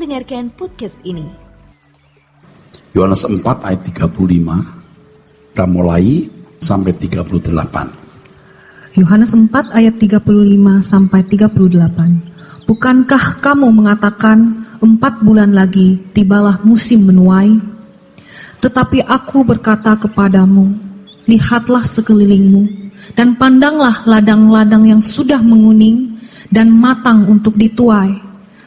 mendengarkan podcast ini. Yohanes 4 ayat 35, kita mulai sampai 38. Yohanes 4 ayat 35 sampai 38. Bukankah kamu mengatakan 4 bulan lagi tibalah musim menuai? Tetapi aku berkata kepadamu, lihatlah sekelilingmu dan pandanglah ladang-ladang yang sudah menguning dan matang untuk dituai.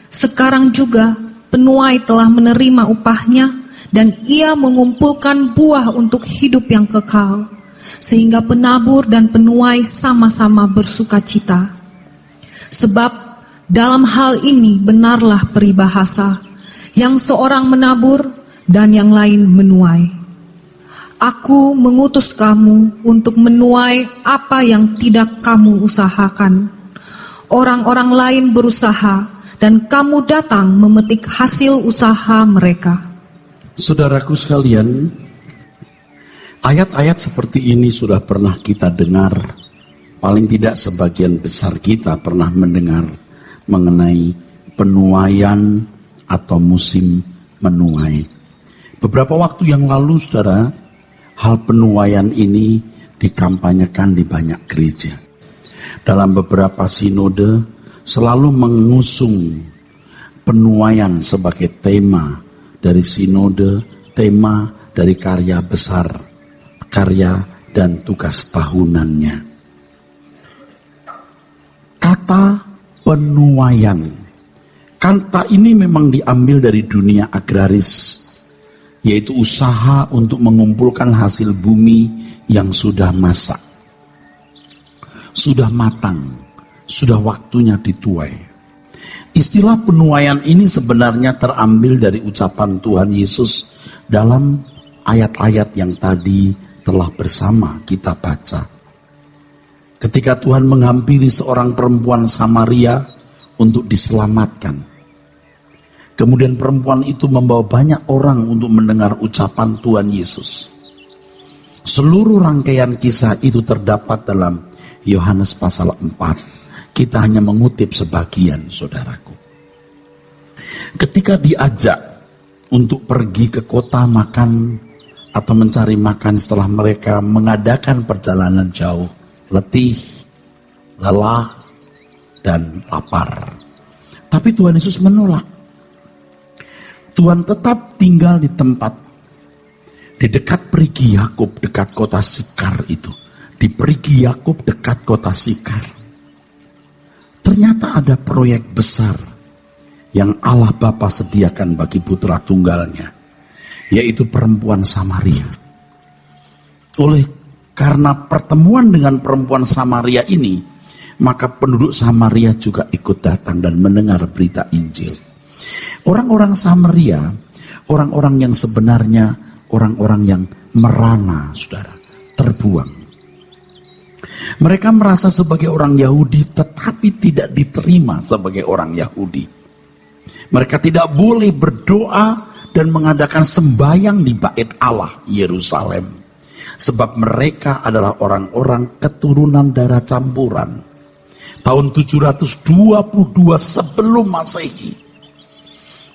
Sekarang juga penuai telah menerima upahnya dan ia mengumpulkan buah untuk hidup yang kekal, sehingga penabur dan penuai sama-sama bersukacita. Sebab dalam hal ini benarlah peribahasa, yang seorang menabur dan yang lain menuai. Aku mengutus kamu untuk menuai apa yang tidak kamu usahakan. Orang-orang lain berusaha, dan kamu datang memetik hasil usaha mereka. Saudaraku sekalian, ayat-ayat seperti ini sudah pernah kita dengar. Paling tidak sebagian besar kita pernah mendengar mengenai penuaian atau musim menuai. Beberapa waktu yang lalu, saudara, hal penuaian ini dikampanyekan di banyak gereja. Dalam beberapa sinode selalu mengusung penuaian sebagai tema dari sinode, tema dari karya besar, karya dan tugas tahunannya. Kata penuaian, kata ini memang diambil dari dunia agraris, yaitu usaha untuk mengumpulkan hasil bumi yang sudah masak, sudah matang, sudah waktunya dituai. Istilah penuaian ini sebenarnya terambil dari ucapan Tuhan Yesus dalam ayat-ayat yang tadi telah bersama kita baca. Ketika Tuhan menghampiri seorang perempuan Samaria untuk diselamatkan. Kemudian perempuan itu membawa banyak orang untuk mendengar ucapan Tuhan Yesus. Seluruh rangkaian kisah itu terdapat dalam Yohanes pasal 4. Kita hanya mengutip sebagian, saudaraku. Ketika diajak untuk pergi ke kota makan atau mencari makan setelah mereka mengadakan perjalanan jauh, letih, lelah, dan lapar. Tapi Tuhan Yesus menolak. Tuhan tetap tinggal di tempat, di dekat Perigi Yakub, dekat kota Sikar itu. Di Perigi Yakub dekat kota Sikar. Ternyata ada proyek besar yang Allah Bapa sediakan bagi putra tunggalnya, yaitu perempuan Samaria. Karena pertemuan dengan perempuan Samaria ini, maka penduduk Samaria juga ikut datang dan mendengar berita Injil. Orang-orang Samaria, orang-orang yang sebenarnya orang-orang yang merana, saudara, terbuang. Mereka merasa sebagai orang Yahudi tetapi tidak diterima sebagai orang Yahudi. Mereka tidak boleh berdoa dan mengadakan sembahyang di bait Allah Yerusalem. Sebab mereka adalah orang-orang keturunan darah campuran. Tahun 722 sebelum Masehi.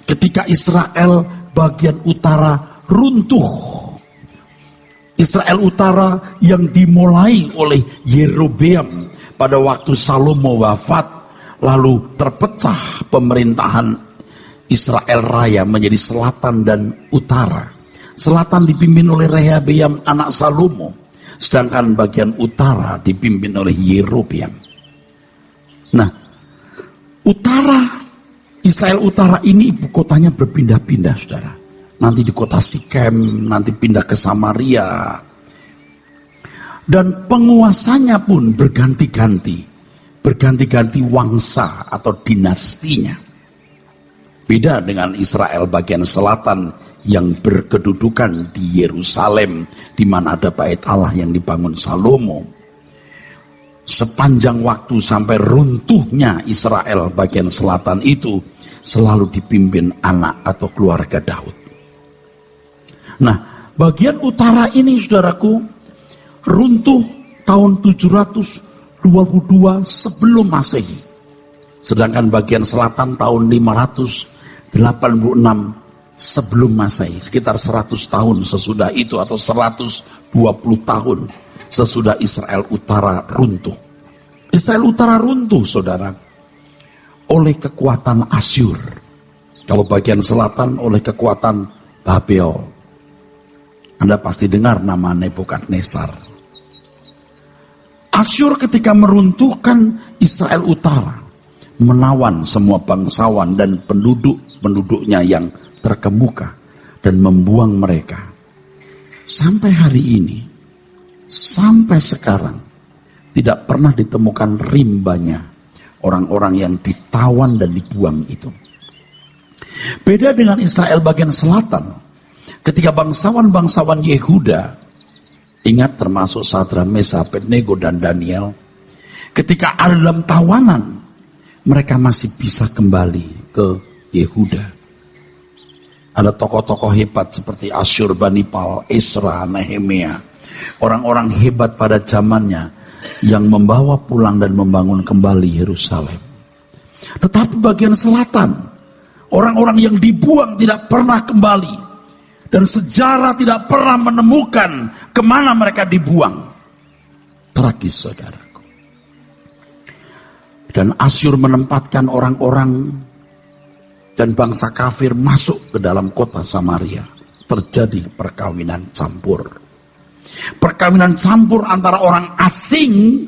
Ketika Israel bagian utara runtuh. Israel utara yang dimulai oleh Yerobeam pada waktu Salomo wafat, lalu terpecah pemerintahan Israel Raya menjadi selatan dan utara. Selatan dipimpin oleh Rehabeam anak Salomo, sedangkan bagian utara dipimpin oleh Yerobeam. Nah, Israel utara ini ibu kotanya berpindah-pindah, saudara. Nanti di kota Sikem, nanti pindah ke Samaria. Dan penguasanya pun berganti-ganti. Berganti-ganti wangsa atau dinastinya. Beda dengan Israel bagian selatan yang berkedudukan di Yerusalem, di mana ada bait Allah yang dibangun Salomo. Sepanjang waktu sampai runtuhnya Israel bagian selatan itu selalu dipimpin anak atau keluarga Daud. Nah, bagian utara ini, saudaraku, runtuh tahun 722 sebelum Masehi. Sedangkan bagian selatan tahun 500 86 sebelum Masehi, sekitar 100 tahun sesudah itu atau 120 tahun sesudah Israel Utara runtuh. Israel Utara runtuh, saudara, oleh kekuatan Asyur. Kalau bagian selatan oleh kekuatan Babel. Anda pasti dengar nama Nebukadnezar. Asyur ketika meruntuhkan Israel Utara, menawan semua bangsawan dan penduduknya yang terkemuka dan membuang mereka. Sampai hari ini, sampai sekarang, tidak pernah ditemukan rimbanya orang-orang yang ditawan dan dibuang itu. Beda dengan Israel bagian selatan, ketika bangsawan-bangsawan Yehuda, ingat termasuk Sadra, Mesa, Abednego dan Daniel, ketika ada dalam tawanan, mereka masih bisa kembali ke Yehuda. Ada tokoh-tokoh hebat seperti Asyur, Banipal, Esra, Nehemia, orang-orang hebat pada zamannya yang membawa pulang dan membangun kembali Yerusalem. Tetapi bagian selatan, orang-orang yang dibuang tidak pernah kembali, dan sejarah tidak pernah menemukan kemana mereka dibuang. Tragis, saudaraku. Dan Asyur menempatkan orang-orang dan bangsa kafir masuk ke dalam kota Samaria. Terjadi perkawinan campur. Perkawinan campur antara orang asing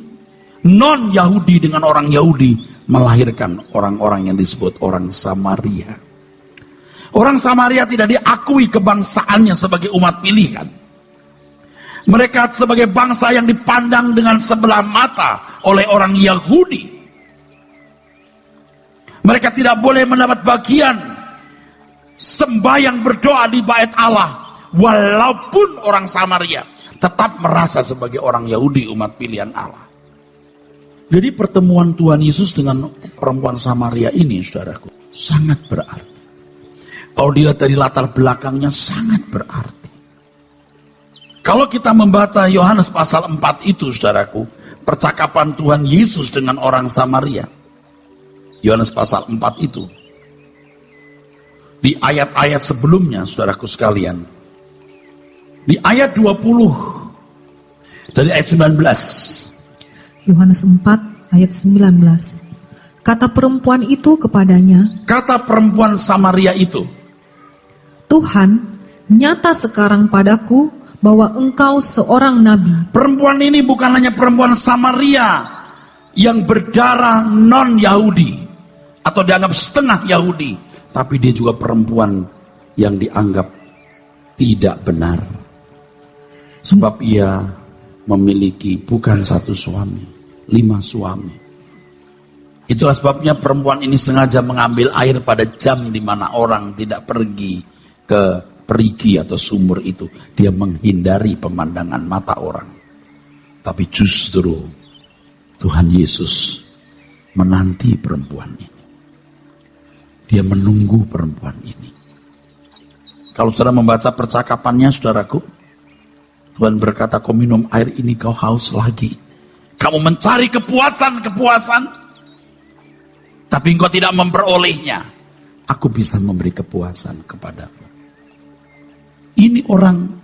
non-Yahudi dengan orang Yahudi melahirkan orang-orang yang disebut orang Samaria. Orang Samaria tidak diakui kebangsaannya sebagai umat pilihan. Mereka sebagai bangsa yang dipandang dengan sebelah mata oleh orang Yahudi. Mereka tidak boleh mendapat bagian sembahyang berdoa di bait Allah. Walaupun orang Samaria tetap merasa sebagai orang Yahudi, umat pilihan Allah. Jadi pertemuan Tuhan Yesus dengan perempuan Samaria ini, saudaraku, sangat berarti. Kalau dilihat dari latar belakangnya, sangat berarti. Kalau kita membaca Yohanes pasal 4 itu, saudaraku, percakapan Tuhan Yesus dengan orang Samaria, Yohanes pasal 4 itu, di ayat-ayat sebelumnya, saudaraku sekalian, di ayat 20 dari ayat 19. Yohanes 4 ayat 19. Kata perempuan itu kepadanya, kata perempuan Samaria itu, Tuhan, nyata sekarang padaku bahwa engkau seorang nabi. Perempuan ini bukan hanya perempuan Samaria yang berdarah non-Yahudi atau dianggap setengah Yahudi, tapi dia juga perempuan yang dianggap tidak benar. Sebab ia memiliki bukan satu suami, 5 suami. Itulah sebabnya perempuan ini sengaja mengambil air pada jam di mana orang tidak pergi ke perigi atau sumur itu. Dia menghindari pemandangan mata orang. Tapi justru Tuhan Yesus menanti perempuan ini. Dia menunggu perempuan ini. Kalau saudara membaca percakapannya, saudaraku, Tuhan berkata, kau minum air ini, kau haus lagi. Kamu mencari kepuasan, tapi engkau tidak memperolehnya. Aku bisa memberi kepuasan kepadamu. Ini orang,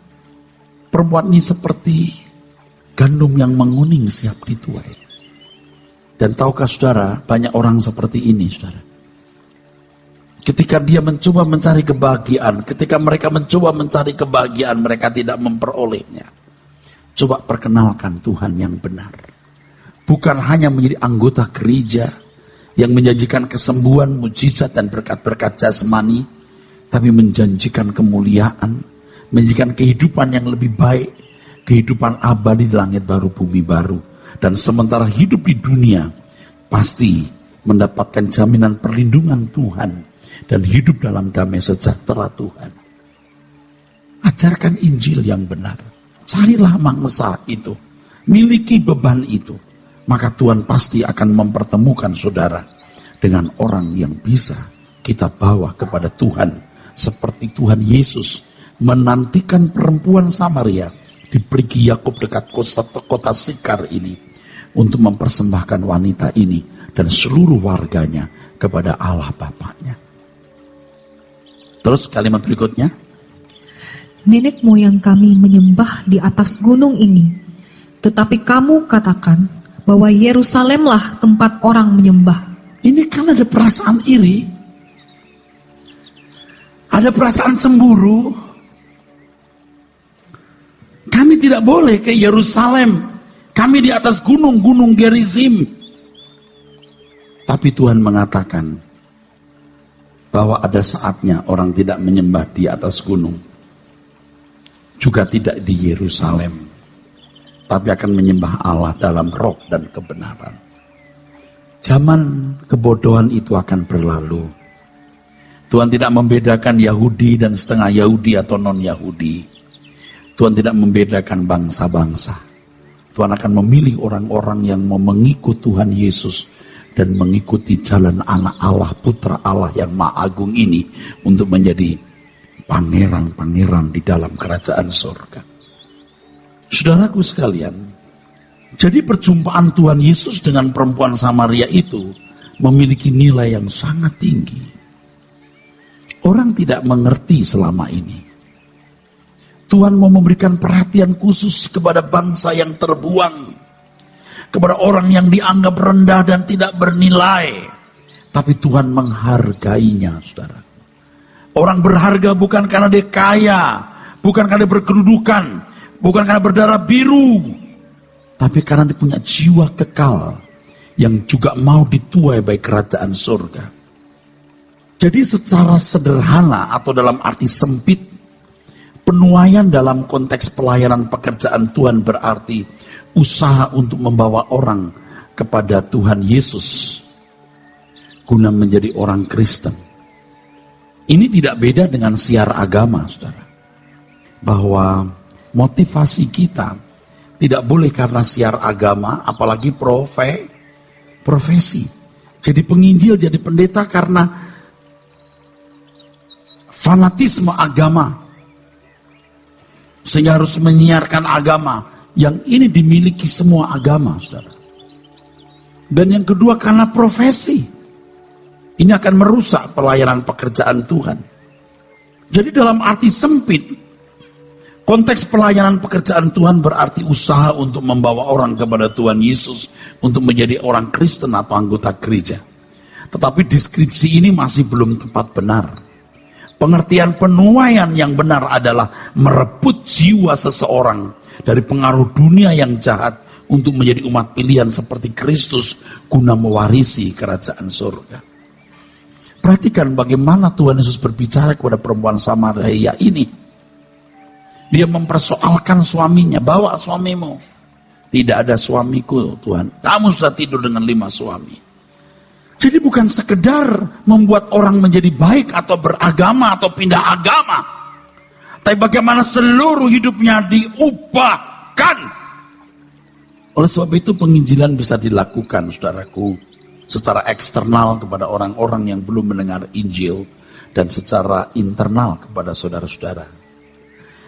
perempuan ini seperti gandum yang menguning siap dituai. Dan tahukah saudara, banyak orang seperti ini, saudara. Ketika dia mencoba mencari kebahagiaan, ketika mereka mencoba mencari kebahagiaan, mereka tidak memperolehnya. Coba perkenalkan Tuhan yang benar. Bukan hanya menjadi anggota gereja yang menjanjikan kesembuhan, mujizat dan berkat-berkat jasmani, tapi menjanjikan kemuliaan, menjanjikan kehidupan yang lebih baik, kehidupan abadi di langit baru, bumi baru. Dan sementara hidup di dunia, pasti mendapatkan jaminan perlindungan Tuhan dan hidup dalam damai sejahtera Tuhan. Ajarkan Injil yang benar. Carilah mangsa itu. Miliki beban itu. Maka Tuhan pasti akan mempertemukan saudara dengan orang yang bisa kita bawa kepada Tuhan. Seperti Tuhan Yesus menantikan perempuan Samaria di perigi Yakub dekat kota Sikar ini untuk mempersembahkan wanita ini dan seluruh warganya kepada Allah Bapaknya. Terus kalimat berikutnya, nenek moyang kami menyembah di atas gunung ini, tetapi kamu katakan bahwa Yerusalemlah tempat orang menyembah. ini kan ada perasaan iri, ada perasaan cemburu. Kami tidak boleh ke Yerusalem, kami di atas gunung Gerizim. Tapi Tuhan mengatakan bahwa ada saatnya orang tidak menyembah di atas gunung, juga tidak di Yerusalem, tapi akan menyembah Allah dalam roh dan kebenaran. Zaman kebodohan itu akan berlalu. Tuhan tidak membedakan Yahudi dan setengah Yahudi atau non-Yahudi. Tuhan tidak membedakan bangsa-bangsa. Tuhan akan memilih orang-orang yang mau mengikut Tuhan Yesus dan mengikuti jalan anak Allah, putra Allah yang Maha Agung ini untuk menjadi pangeran-pangeran di dalam kerajaan surga. Saudaraku sekalian, jadi perjumpaan Tuhan Yesus dengan perempuan Samaria itu memiliki nilai yang sangat tinggi. Orang tidak mengerti selama ini. Tuhan mau memberikan perhatian khusus kepada bangsa yang terbuang, kepada orang yang dianggap rendah dan tidak bernilai. Tapi Tuhan menghargainya, saudara. Orang berharga bukan karena dia kaya, bukan karena dia berkedudukan, bukan karena berdarah biru, tapi karena dia punya jiwa kekal yang juga mau dituai baik kerajaan surga. Jadi secara sederhana atau dalam arti sempit, penuaian dalam konteks pelayanan pekerjaan Tuhan berarti usaha untuk membawa orang kepada Tuhan Yesus guna menjadi orang Kristen. Ini tidak beda dengan siar agama, saudara. Bahwa motivasi kita tidak boleh karena siar agama, apalagi profesi. Jadi penginjil, jadi pendeta karena fanatisme agama. Sehingga harus menyiarkan agama. Yang ini dimiliki semua agama, saudara. Dan yang kedua karena profesi. Ini akan merusak pelayanan pekerjaan Tuhan. Jadi dalam arti sempit, konteks pelayanan pekerjaan Tuhan berarti usaha untuk membawa orang kepada Tuhan Yesus untuk menjadi orang Kristen atau anggota gereja. Tetapi deskripsi ini masih belum tepat benar. Pengertian penuaian yang benar adalah merebut jiwa seseorang dari pengaruh dunia yang jahat untuk menjadi umat pilihan seperti Kristus guna mewarisi kerajaan surga. Perhatikan bagaimana Tuhan Yesus berbicara kepada perempuan Samaria ini. Dia mempersoalkan suaminya, bawa suamimu. Tidak ada suamiku, Tuhan. Kamu sudah tidur dengan 5 suami. Jadi bukan sekedar membuat orang menjadi baik atau beragama atau pindah agama. Tapi bagaimana seluruh hidupnya diubahkan. Oleh sebab itu penginjilan bisa dilakukan, saudaraku, secara eksternal kepada orang-orang yang belum mendengar Injil dan secara internal kepada saudara-saudara.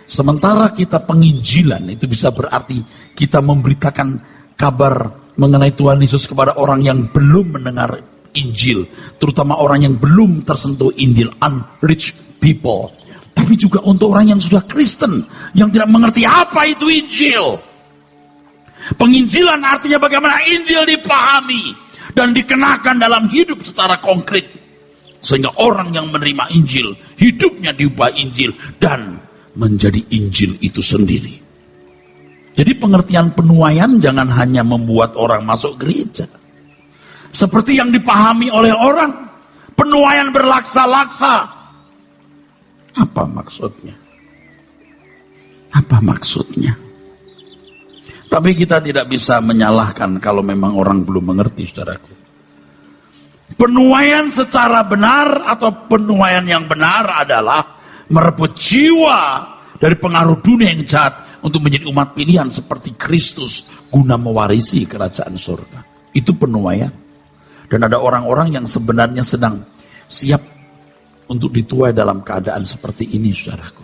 Sementara kita penginjilan itu bisa berarti kita memberitakan kabar mengenai Tuhan Yesus kepada orang yang belum mendengar Injil, terutama orang yang belum tersentuh Injil, unreached people. Tapi juga untuk orang yang sudah Kristen, yang tidak mengerti apa itu Injil. Penginjilan artinya bagaimana Injil dipahami dan dikenakan dalam hidup secara konkret. Sehingga orang yang menerima Injil, hidupnya diubah Injil dan menjadi Injil itu sendiri. Jadi pengertian penuaian jangan hanya membuat orang masuk gereja. Seperti yang dipahami oleh orang, penuaian berlaksa-laksa. Apa maksudnya? Apa maksudnya? Tapi kita tidak bisa menyalahkan kalau memang orang belum mengerti, saudaraku. Penuaian secara benar atau penuaian yang benar adalah merebut jiwa dari pengaruh dunia yang jahat untuk menjadi umat pilihan seperti Kristus guna mewarisi kerajaan surga. Itu penuaian. Dan ada orang-orang yang sebenarnya sedang siap untuk dituai dalam keadaan seperti ini, saudaraku.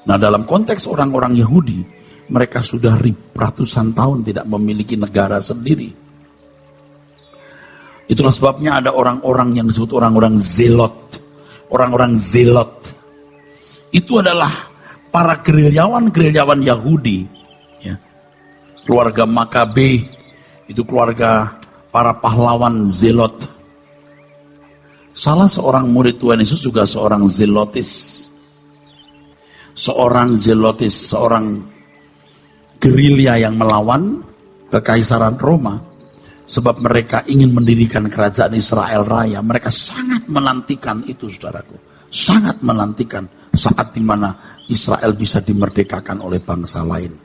Nah, dalam konteks orang-orang Yahudi, mereka sudah ratusan tahun tidak memiliki negara sendiri. Itulah sebabnya ada orang-orang yang disebut orang-orang zelot. orang-orang Zelot. Itu adalah para gerilyawan Yahudi. Ya. Keluarga Makabe, itu keluarga para pahlawan Zelot. Salah seorang murid Tuhan Yesus juga seorang Zelotis. Seorang gerilya yang melawan kekaisaran Roma. Sebab mereka ingin mendirikan kerajaan Israel Raya. Mereka sangat menantikan itu, saudaraku. Sangat menantikan saat dimana Israel bisa dimerdekakan oleh bangsa lain.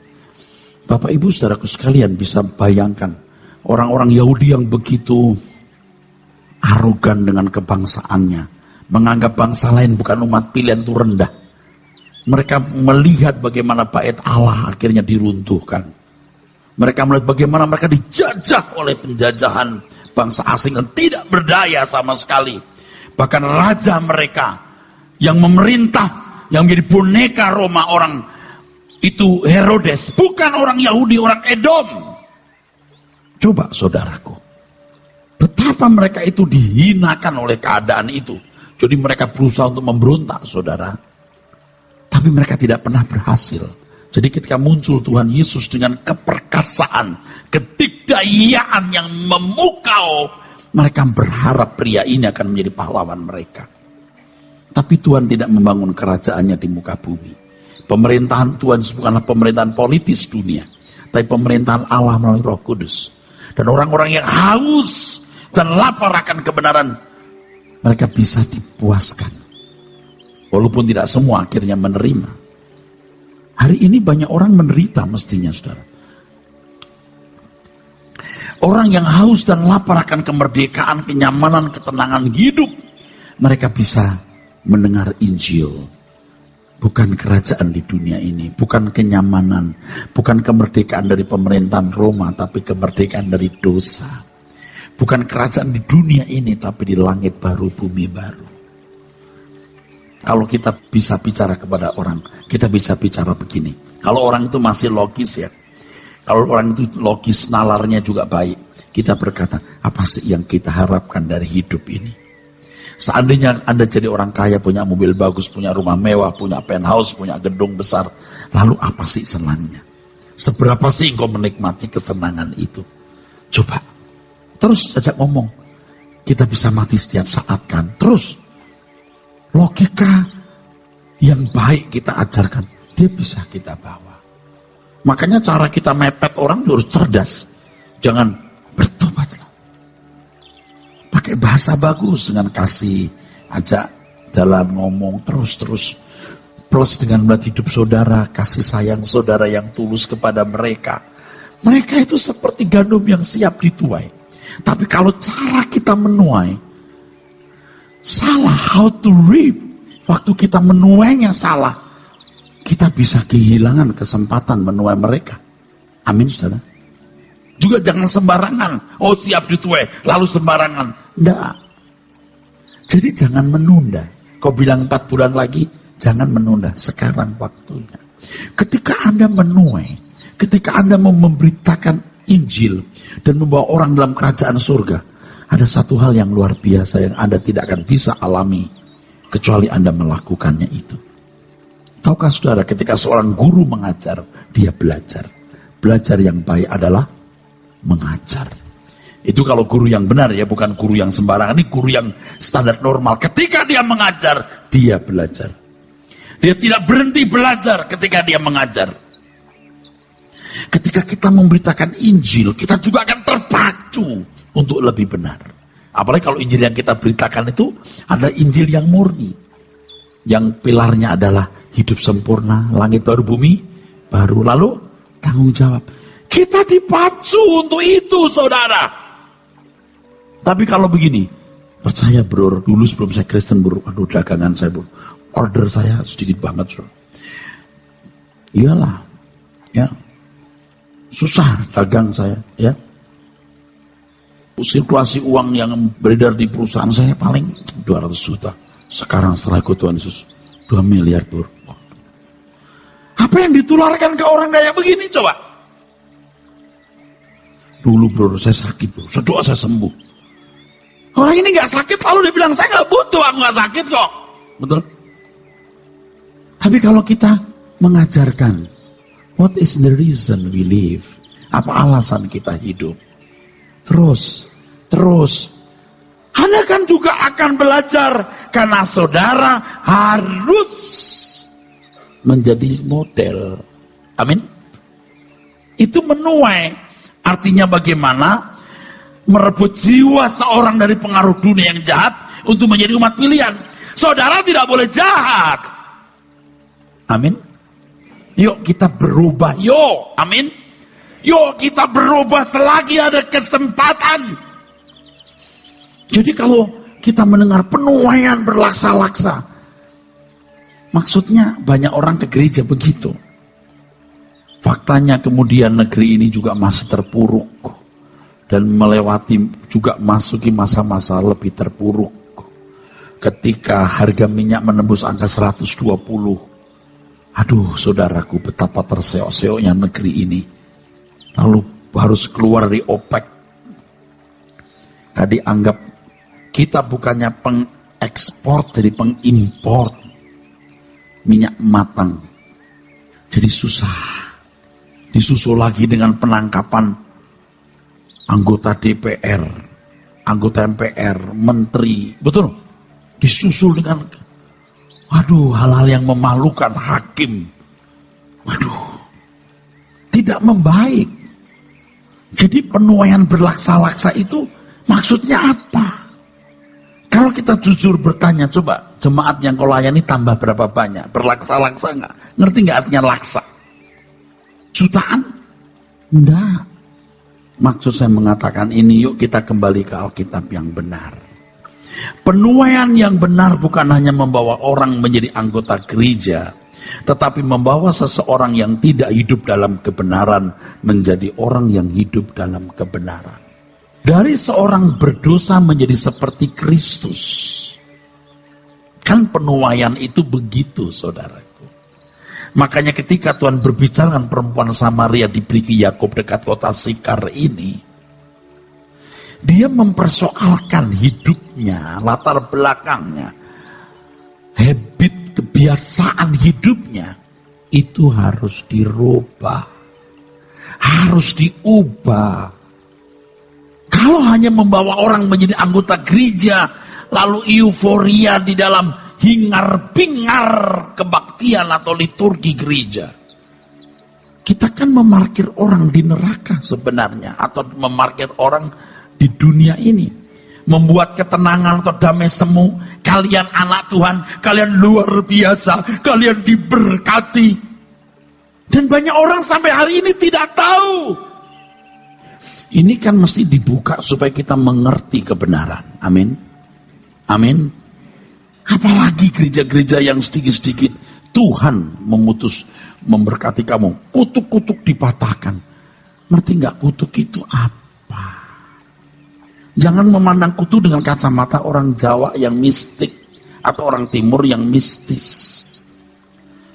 Bapak Ibu saudaraku sekalian bisa bayangkan. Orang-orang Yahudi yang begitu arogan dengan kebangsaannya. Menganggap bangsa lain bukan umat pilihan itu rendah. Mereka melihat bagaimana bait Allah akhirnya diruntuhkan. Mereka melihat bagaimana mereka dijajah oleh penjajahan bangsa asing dan tidak berdaya sama sekali. Bahkan raja mereka yang memerintah, yang menjadi boneka Roma, orang itu Herodes, bukan orang Yahudi, orang Edom. Coba saudaraku, betapa mereka itu dihinakan oleh keadaan itu. Jadi mereka berusaha untuk memberontak, saudara. Tapi mereka tidak pernah berhasil. Jadi ketika muncul Tuhan Yesus dengan keperkasaan, kedikdayaan yang memukau, mereka berharap pria ini akan menjadi pahlawan mereka. Tapi Tuhan tidak membangun kerajaannya di muka bumi. Pemerintahan Tuhan bukanlah pemerintahan politis dunia, tapi pemerintahan Allah melalui Roh Kudus. Dan orang-orang yang haus dan lapar akan kebenaran, mereka bisa dipuaskan. Walaupun tidak semua akhirnya menerima. Hari ini banyak orang menderita mestinya, saudara. Orang yang haus dan lapar akan kemerdekaan, kenyamanan, ketenangan hidup. Mereka bisa mendengar Injil. Bukan kerajaan di dunia ini. Bukan kenyamanan. Bukan kemerdekaan dari pemerintahan Roma. Tapi kemerdekaan dari dosa. Bukan kerajaan di dunia ini. Tapi di langit baru, bumi baru. Kalau kita bisa bicara kepada orang, kita bisa bicara begini. Kalau orang itu masih logis ya, kalau orang itu logis, nalarnya juga baik, kita berkata, apa sih yang kita harapkan dari hidup ini? Seandainya Anda jadi orang kaya, punya mobil bagus, punya rumah mewah, punya penthouse, punya gedung besar, lalu apa sih senangnya? Seberapa sih engkau menikmati kesenangan itu? Coba, terus ajak ngomong. Kita bisa mati setiap saat kan? Terus, logika yang baik kita ajarkan, dia bisa kita bawa. Makanya cara kita mepet orang harus cerdas. Jangan bertobatlah. Pakai bahasa bagus dengan kasih, ajak jalan ngomong terus. Plus dengan melihat hidup saudara, kasih sayang saudara yang tulus kepada mereka. Mereka itu seperti gandum yang siap dituai. Tapi kalau cara kita menuai salah, how to reap. Waktu kita menuainya salah, kita bisa kehilangan kesempatan menuai mereka. Amin, saudara. Juga jangan sembarangan. Oh, siap dituai, lalu sembarangan. Enggak. Jadi jangan menunda. Kau bilang 4 bulan lagi, jangan menunda. Sekarang waktunya. Ketika Anda menuai, ketika Anda memberitakan Injil dan membawa orang dalam kerajaan surga, ada satu hal yang luar biasa yang Anda tidak akan bisa alami kecuali Anda melakukannya itu. Tahukah saudara, ketika seorang guru mengajar, dia belajar. Belajar yang baik adalah mengajar. Itu kalau guru yang benar ya, bukan guru yang sembarangan. Ini guru yang standar normal. Ketika dia mengajar, dia belajar. Dia tidak berhenti belajar ketika dia mengajar. Ketika kita memberitakan Injil, kita juga akan terpacu untuk lebih benar. Apalagi kalau Injil yang kita beritakan itu adalah Injil yang murni. Yang pilarnya adalah hidup sempurna, langit baru, bumi baru. Lalu tanggung jawab. Kita dipacu untuk itu, saudara. Tapi kalau begini, percaya bro, dulu sebelum saya Kristen bro, aduh dagangan saya bro, order saya sedikit banget bro. Iyalah, ya susah dagang saya, ya. Sirkulasi uang yang beredar di perusahaan saya paling 200 juta. Sekarang setelah ikut Tuhan Yesus 2 miliar bro. Apa yang ditularkan ke orang kayak begini coba? Dulu bro saya sakit bro, sedoa saya sembuh. Orang ini gak sakit lalu dia bilang saya gak butuh, aku gak sakit kok. Betul? Tapi kalau kita mengajarkan, what is the reason we live? Apa alasan kita hidup? Terus. Anda kan juga akan belajar, karena saudara harus menjadi model. Amin. Itu menuai. Artinya bagaimana merebut jiwa seorang dari pengaruh dunia yang jahat untuk menjadi umat pilihan. Saudara tidak boleh jahat. Amin. Yuk kita berubah. Yuk. Amin. Yuk kita berubah selagi ada kesempatan. Jadi kalau kita mendengar penuaian berlaksa-laksa, maksudnya banyak orang ke gereja begitu. Faktanya kemudian negeri ini juga masih terpuruk dan melewati juga masuki masa-masa lebih terpuruk. Ketika harga minyak menembus angka 120. Aduh saudaraku, betapa terseok-seoknya negeri ini. Lalu harus keluar dari OPEC. Tadi anggap kita bukannya pengekspor, jadi pengimpor minyak matang. Jadi susah. Disusul lagi dengan penangkapan anggota DPR, anggota MPR, menteri. Betul? Disusul dengan hal-hal yang memalukan, hakim. Tidak membaik. Jadi penuaian berlaksa-laksa itu maksudnya apa? Kalau kita jujur bertanya, coba jemaat yang kau layani tambah berapa banyak? Berlaksa-laksa enggak? Ngerti enggak artinya laksa? Jutaan? Enggak. Maksud saya mengatakan ini, yuk kita kembali ke Alkitab yang benar. Penuaian yang benar bukan hanya membawa orang menjadi anggota gereja, tetapi membawa seseorang yang tidak hidup dalam kebenaran menjadi orang yang hidup dalam kebenaran. Dari seorang berdosa menjadi seperti Kristus. Kan penuaian itu begitu, saudaraku. Makanya ketika Tuhan berbicara dengan perempuan Samaria di Brigi Yakub dekat kota Sikar ini, dia mempersoalkan hidupnya, latar belakangnya, habit, kebiasaan hidupnya, itu harus dirubah, harus diubah. Kalau hanya membawa orang menjadi anggota gereja, lalu euforia di dalam hingar-bingar kebaktian atau liturgi gereja, kita kan memarkir orang di neraka sebenarnya, atau memarkir orang di dunia ini, membuat ketenangan atau damai semu. Kalian anak Tuhan, kalian luar biasa, kalian diberkati. Dan banyak orang sampai hari ini tidak tahu. Ini kan mesti dibuka supaya kita mengerti kebenaran. Amin. Amin. Apalagi gereja-gereja yang sedikit-sedikit Tuhan memutus memberkati kamu, kutuk-kutuk dipatahkan. Ngerti nggak kutuk itu apa? Jangan memandang kutuk dengan kacamata orang Jawa yang mistik atau orang Timur yang mistis.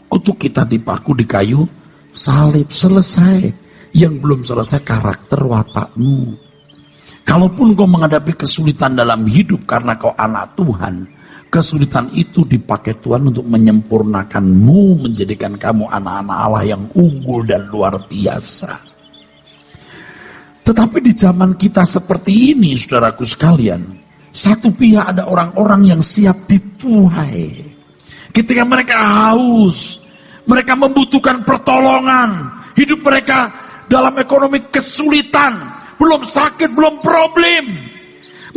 Kutuk kita dipaku di kayu salib, selesai. Yang belum selesai karakter watakmu. Kalaupun kau menghadapi kesulitan dalam hidup karena kau anak Tuhan, kesulitan itu dipakai Tuhan untuk menyempurnakanmu, menjadikan kamu anak-anak Allah yang unggul dan luar biasa. Tetapi di zaman kita seperti ini, saudaraku sekalian, satu pihak ada orang-orang yang siap dituai. Ketika mereka haus, mereka membutuhkan pertolongan, hidup mereka dalam ekonomi kesulitan, belum sakit, belum problem.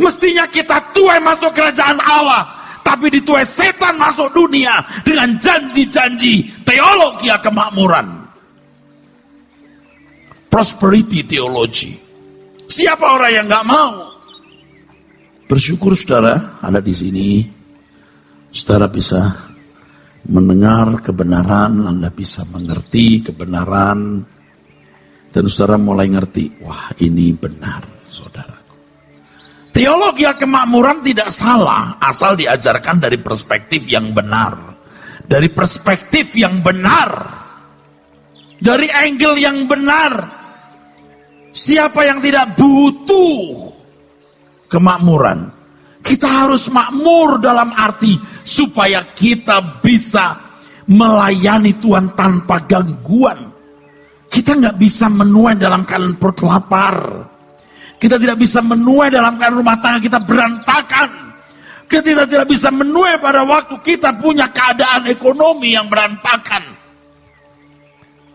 Mestinya kita tuai masuk kerajaan Allah, tapi dituai setan masuk dunia dengan janji-janji teologi kemakmuran. Prosperity theology. Siapa orang yang nggak mau? Bersyukur saudara ada di sini. Saudara bisa mendengar kebenaran, Anda bisa mengerti kebenaran. Dan saudara mulai ngerti, wah ini benar, saudaraku. Teologi kemakmuran tidak salah, asal diajarkan dari perspektif yang benar. Dari perspektif yang benar. Dari angle yang benar. Siapa yang tidak butuh kemakmuran? Kita harus makmur dalam arti supaya kita bisa melayani Tuhan tanpa gangguan. Kita nggak bisa menuai dalam keadaan perut lapar. Kita tidak bisa menuai dalam keadaan rumah tangga kita berantakan. Kita tidak bisa menuai pada waktu kita punya keadaan ekonomi yang berantakan.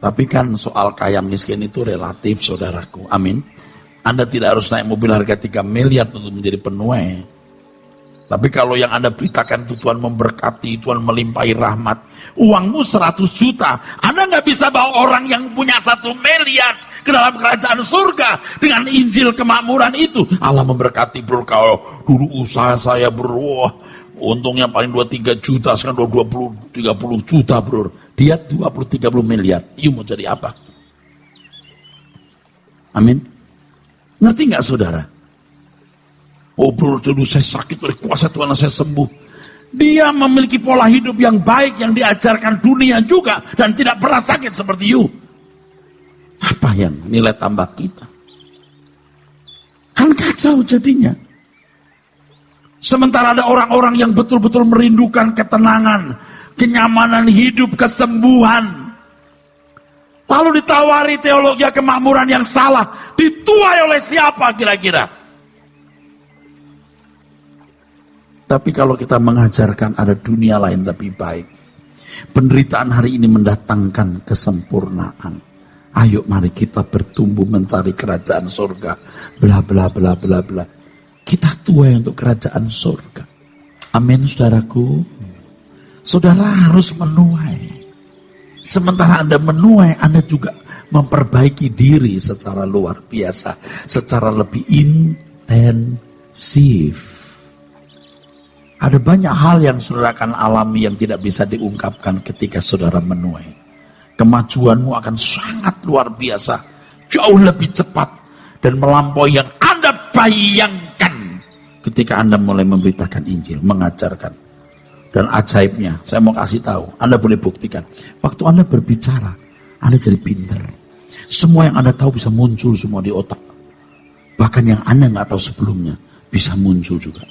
Tapi kan soal kaya miskin itu relatif, saudaraku. Amin. Anda tidak harus naik mobil harga 3 miliar untuk menjadi penuai. Tapi kalau yang Anda beritakan itu Tuhan memberkati, Tuhan melimpahi rahmat, uangmu 100 juta. Anda nggak bisa bawa orang yang punya 1 miliar ke dalam kerajaan surga dengan Injil kemakmuran itu. Allah memberkati, bro, kalau dulu usaha saya, bro, untungnya paling 2-3 juta, sekarang 20-30 juta, bro. Dia 20-30 miliar. You mau jadi apa? Amin. Ngerti nggak, saudara? Oh, bro, dulu saya sakit, oleh kuasa Tuhan saya sembuh. Dia memiliki pola hidup yang baik yang diajarkan dunia juga dan tidak pernah sakit seperti you. Apa yang nilai tambah kita? Kan kacau jadinya. Sementara ada orang-orang yang betul-betul merindukan ketenangan, kenyamanan hidup, kesembuhan. Lalu ditawari teologi kemakmuran yang salah. Dituai oleh siapa kira-kira? Tapi kalau kita mengajarkan ada dunia lain lebih baik. Penderitaan hari ini mendatangkan kesempurnaan. Ayo mari kita bertumbuh mencari kerajaan surga. Bla bla bla bla bla. Kita tuai untuk kerajaan surga. Amin, saudaraku. Saudara harus menuai. Sementara Anda menuai, Anda juga memperbaiki diri secara luar biasa. Secara lebih intensif. Ada banyak hal yang saudara akan alami yang tidak bisa diungkapkan ketika saudara menuai. Kemajuanmu akan sangat luar biasa, jauh lebih cepat, dan melampaui yang Anda bayangkan ketika Anda mulai memberitakan Injil, mengajarkan. Dan ajaibnya, saya mau kasih tahu, Anda boleh buktikan. Waktu Anda berbicara, Anda jadi pintar. Semua yang Anda tahu bisa muncul semua di otak. Bahkan yang Anda nggak tahu sebelumnya, bisa muncul juga.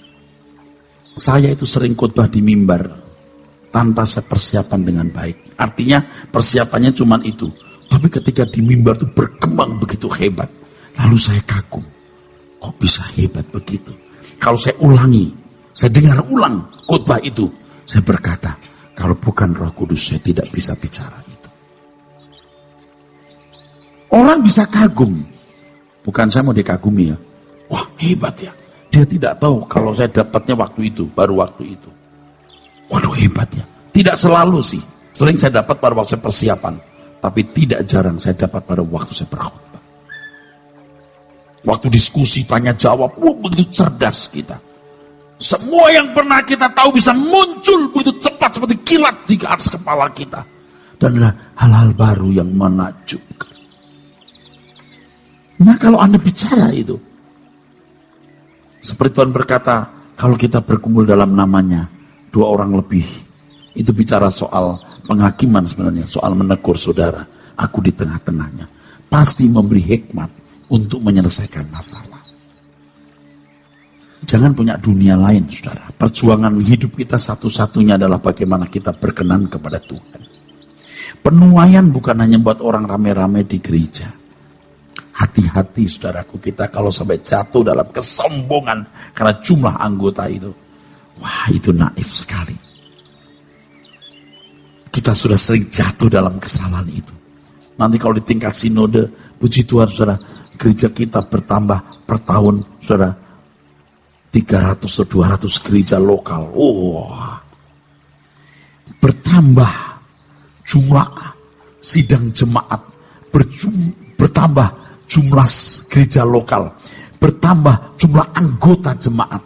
Saya itu sering khotbah di mimbar tanpa saya persiapan dengan baik. Artinya persiapannya cuma itu. Tapi ketika di mimbar itu berkembang begitu hebat. Lalu saya kagum. Kok bisa hebat begitu? Kalau saya ulangi, saya dengar ulang khotbah itu. Saya berkata, kalau bukan Roh Kudus saya tidak bisa bicara itu. Orang bisa kagum. Bukan saya mau dikagumi ya. Wah, hebat ya. Dia tidak tahu kalau saya dapatnya waktu itu, baru waktu itu. Waduh, hebat ya. Tidak selalu sih. Sering saya dapat pada waktu saya persiapan. Tapi tidak jarang saya dapat pada waktu saya berkhotbah. Waktu diskusi, tanya jawab, begitu cerdas kita. Semua yang pernah kita tahu bisa muncul begitu cepat seperti kilat di atas kepala kita. Dan ada hal-hal baru yang menakjubkan. Nah, kalau Anda bicara itu, seperti Tuhan berkata, kalau kita berkumpul dalam namanya, 2 orang lebih. Itu bicara soal penghakiman sebenarnya, soal menegur saudara. Aku di tengah-tengahnya. Pasti memberi hikmat untuk menyelesaikan masalah. Jangan punya dunia lain, saudara. Perjuangan hidup kita satu-satunya adalah bagaimana kita berkenan kepada Tuhan. Penuaian bukan hanya buat orang rame-rame di gereja. Hati-hati saudaraku, kita kalau sampai jatuh dalam kesombongan karena jumlah anggota itu. Wah, itu naif sekali. Kita sudah sering jatuh dalam kesalahan itu. Nanti kalau di tingkat sinode, puji Tuhan saudara, gereja kita bertambah per tahun saudara. 300 atau 200 gereja lokal. Wah. Bertambah jumlah sidang jemaat. Bertambah jumlah gereja lokal, bertambah jumlah anggota jemaat.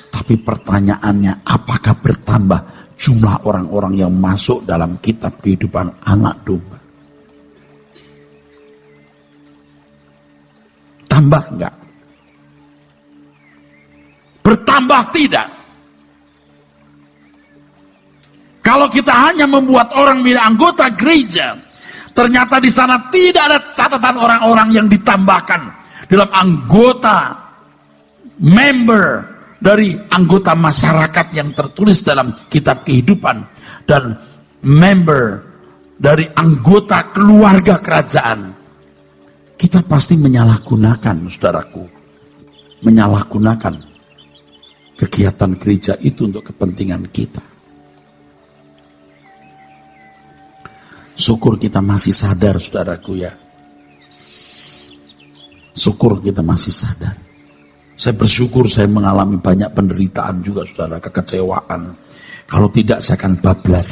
Tapi pertanyaannya, apakah bertambah jumlah orang-orang yang masuk dalam kitab kehidupan anak domba? Tambah enggak? Bertambah tidak? Kalau kita hanya membuat orang menjadi anggota gereja, ternyata di sana tidak ada catatan orang-orang yang ditambahkan dalam anggota, member, dari anggota masyarakat yang tertulis dalam kitab kehidupan dan member dari anggota keluarga kerajaan, kita pasti menyalahgunakan, saudaraku, menyalahgunakan kegiatan gereja itu untuk kepentingan kita. Syukur kita masih sadar, saudaraku ya. Syukur kita masih sadar. Saya bersyukur saya mengalami banyak penderitaan juga, saudara, kekecewaan. Kalau tidak saya akan bablas.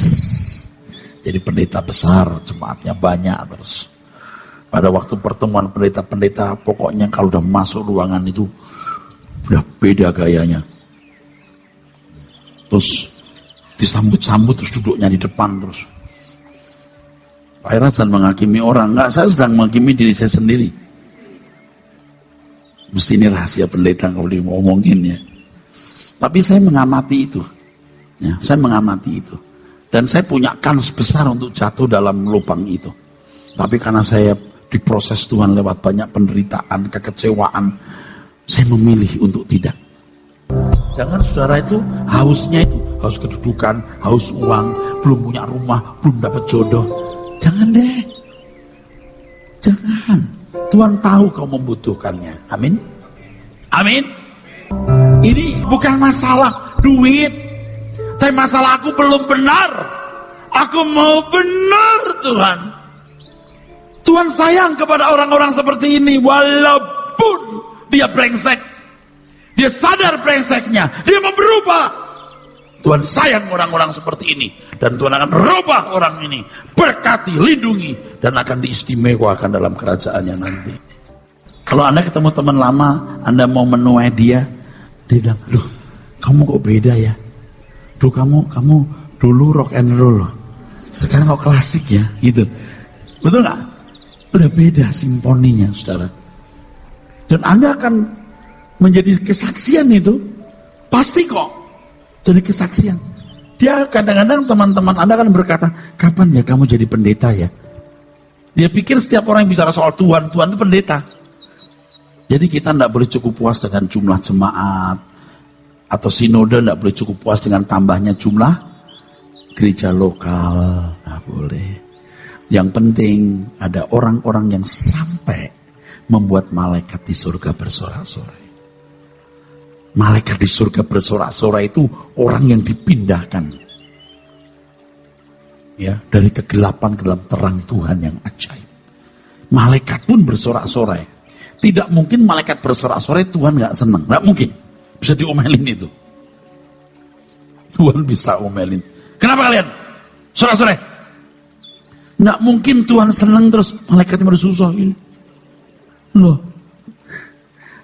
Jadi pendeta besar, jemaatnya banyak terus. Pada waktu pertemuan pendeta-pendeta, pokoknya kalau udah masuk ruangan itu udah beda gayanya. Terus disambut-sambut, terus duduknya di depan terus. Pak Ira sedang menghakimi orang. Enggak, saya sedang menghakimi diri saya sendiri. Mesti ini rahasia pendeta kalau ngomongin ya. Tapi saya mengamati itu. Ya, saya mengamati itu. Dan saya punya kans besar untuk jatuh dalam lubang itu. Tapi karena saya diproses Tuhan lewat banyak penderitaan, kekecewaan, saya memilih untuk tidak. Jangan saudara itu hausnya itu, haus kedudukan, haus uang, belum punya rumah, belum dapat jodoh. Jangan deh. Jangan. Tuhan tahu kau membutuhkannya. Amin. Amin. Ini bukan masalah duit. Tapi masalah aku belum benar. Aku mau benar, Tuhan. Tuhan sayang kepada orang-orang seperti ini. Walaupun dia brengsek. Dia sadar brengseknya. Dia mau berubah. Tuhan sayang orang-orang seperti ini. Dan Tuhan akan merubah orang ini. Berkati, lindungi. Dan akan diistimewakan dalam kerajaannya nanti. Kalau Anda ketemu teman lama, Anda mau menuai dia. Dia bilang, loh kamu kok beda ya. Duh kamu dulu rock and roll. Sekarang kok klasik ya. Gitu. Betul gak? Udah beda simponinya, saudara. Dan Anda akan menjadi kesaksian itu. Pasti kok. Jadi kesaksian. Dia kadang-kadang teman-teman Anda akan berkata, kapan ya kamu jadi pendeta ya? Dia pikir setiap orang yang bicara soal Tuhan itu pendeta. Jadi kita tidak boleh cukup puas dengan jumlah jemaat. Atau sinode tidak boleh cukup puas dengan tambahnya jumlah gereja lokal. Tidak boleh. Yang penting ada orang-orang yang sampai membuat malaikat di surga bersorak-sorai. Malaikat di surga bersorak-sorai itu orang yang dipindahkan ya dari kegelapan ke dalam terang Tuhan yang ajaib. Malaikat pun bersorak-sorai. Tidak mungkin malaikat bersorak-sorai Tuhan gak senang. Gak mungkin. Bisa diomelin itu. Tuhan bisa omelin. Kenapa kalian sorak-sorai? Gak mungkin Tuhan senang terus malaikatnya bersusah ini. Loh,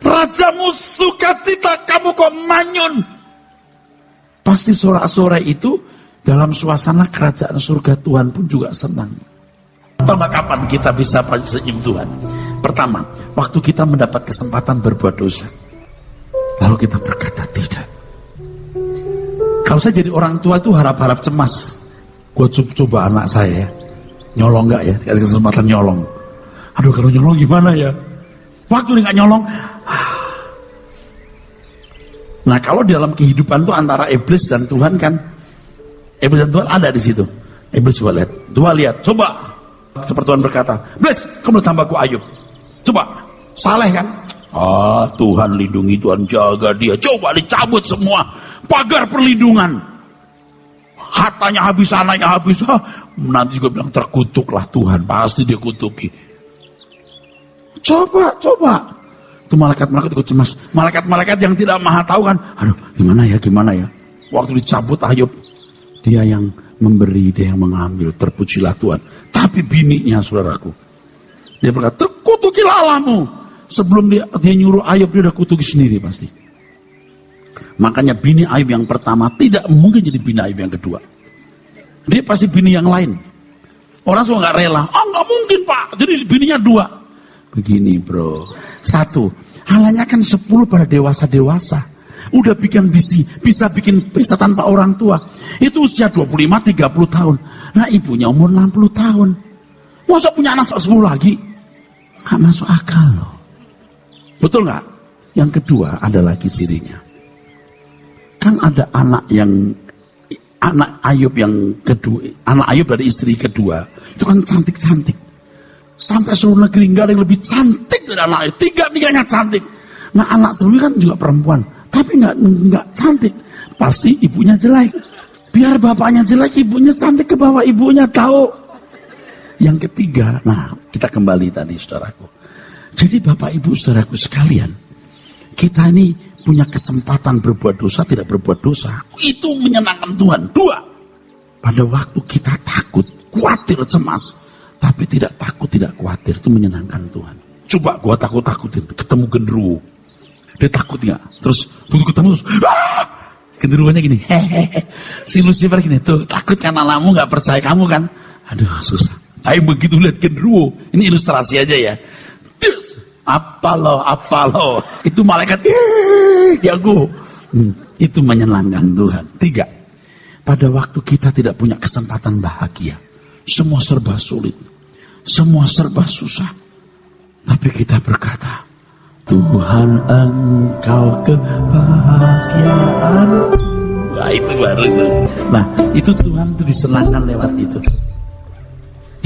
rajamu sukacita, kamu kok manyun? Pasti sorak-sorai itu dalam suasana kerajaan surga Tuhan pun juga senang. Tahu gak kapan kita bisa senyum Tuhan? Pertama, waktu kita mendapat kesempatan berbuat dosa. Lalu kita berkata tidak. Kalau saya jadi orang tua itu harap-harap cemas. Gue coba anak saya ya. Nyolong gak ya? Dikasih kesempatan nyolong. Aduh kalau nyolong gimana ya? Waktu dia gak nyolong. Nah kalau di dalam kehidupan itu antara iblis dan Tuhan kan. Iblis dan Tuhan ada di situ. Iblis coba lihat. Tuhan lihat. Coba. Seperti Tuhan berkata. Iblis kamu tambah ku Ayub. Coba. Saleh kan. Tuhan lindungi, Tuhan jaga dia. Coba dicabut semua pagar perlindungan. Hartanya habis, anaknya habis. Nanti juga bilang terkutuklah Tuhan. Pasti dia kutuki. Coba. Itu malaikat-malaikat ikut cemas. Malaikat-malaikat yang tidak maha tahu kan. Aduh gimana ya. Waktu dicabut Ayub. Dia yang memberi, dia yang mengambil. Terpujilah Tuhan. Tapi bininya saudaraku. Dia berkata terkutukilah Allahmu. Sebelum dia nyuruh Ayub, dia udah kutuki sendiri pasti. Makanya bini Ayub yang pertama tidak mungkin jadi bini Ayub yang kedua. Dia pasti bini yang lain. Orang suka gak rela. Gak mungkin pak. Jadi bininya dua. Begini bro. Satu, halanya kan 10 pada dewasa-dewasa. Udah bisa bikin pesta tanpa orang tua. Itu usia 25-30 tahun. Nah ibunya umur 60 tahun. Masa punya anak 10 lagi? Gak masuk akal loh. Betul gak? Yang kedua ada lagi cirinya. Bahkan ada anak Ayub yang kedua, anak Ayub dari istri kedua, itu kan cantik-cantik. Sampai seluruh negeri nggak ada yang lebih cantik dari anak Ayub. Tiga-tiganya cantik. Nah anak sebelumnya kan juga perempuan, tapi nggak cantik. Pasti ibunya jelek. Biar bapaknya jelek, ibunya cantik ke bawah ibunya, tahu. Yang ketiga, nah kita kembali tadi saudaraku. Jadi bapak ibu saudaraku sekalian, kita ini punya kesempatan berbuat dosa, tidak berbuat dosa. Itu menyenangkan Tuhan. Dua, pada waktu kita takut, khawatir, cemas, tapi tidak takut, tidak khawatir, itu menyenangkan Tuhan. Coba gua takut-takutin, ketemu genderuwo. Dia takut nggak? Terus begitu ketemu terus, genderuwonya gini, hehehe. Si Lucifer gini, tuh takut kan anakmu nggak percaya kamu kan? Aduh susah. Tapi begitu lihat genderuwo, ini ilustrasi aja ya. Apa lo, itu malaikat, jago. Itu menyenangkan Tuhan. Tiga, pada waktu kita tidak punya kesempatan bahagia, semua serba sulit, semua serba susah, tapi kita berkata, Tuhan Engkau kebahagiaan. Nah itu baru itu. Nah itu Tuhan itu disenangkan lewat itu.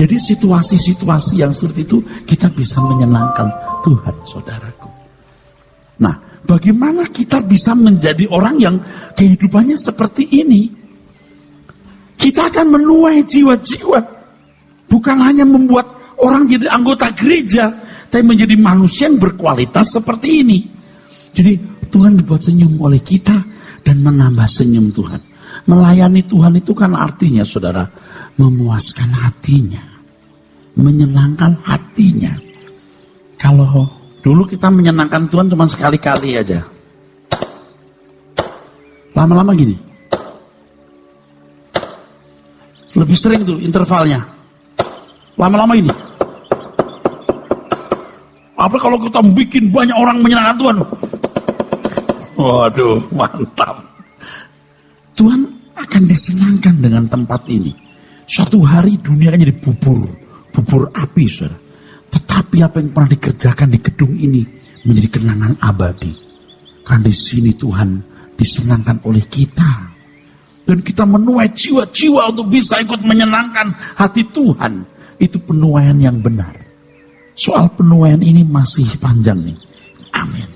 Jadi situasi-situasi yang sulit itu kita bisa menyenangkan Tuhan, saudaraku. Nah, bagaimana kita bisa menjadi orang yang kehidupannya seperti ini? Kita akan menuai jiwa-jiwa. Bukan hanya membuat orang jadi anggota gereja, tapi menjadi manusia yang berkualitas seperti ini. Jadi Tuhan dibuat senyum oleh kita dan menambah senyum Tuhan. Melayani Tuhan itu kan artinya, saudara, memuaskan hatinya, menyenangkan hatinya. Kalau dulu kita menyenangkan Tuhan cuma sekali-kali aja, lama-lama gini, lebih sering tuh intervalnya, lama-lama ini. Apa kalau kita bikin banyak orang menyenangkan Tuhan? Waduh, mantap. Tuhan akan disenangkan dengan tempat ini. Suatu hari dunia akan jadi bubur api, saudara. Tetapi apa yang pernah dikerjakan di gedung ini menjadi kenangan abadi. Karena di sini Tuhan disenangkan oleh kita. Dan kita menuai jiwa-jiwa untuk bisa ikut menyenangkan hati Tuhan. Itu penuaian yang benar. Soal penuaian ini masih panjang nih. Amin.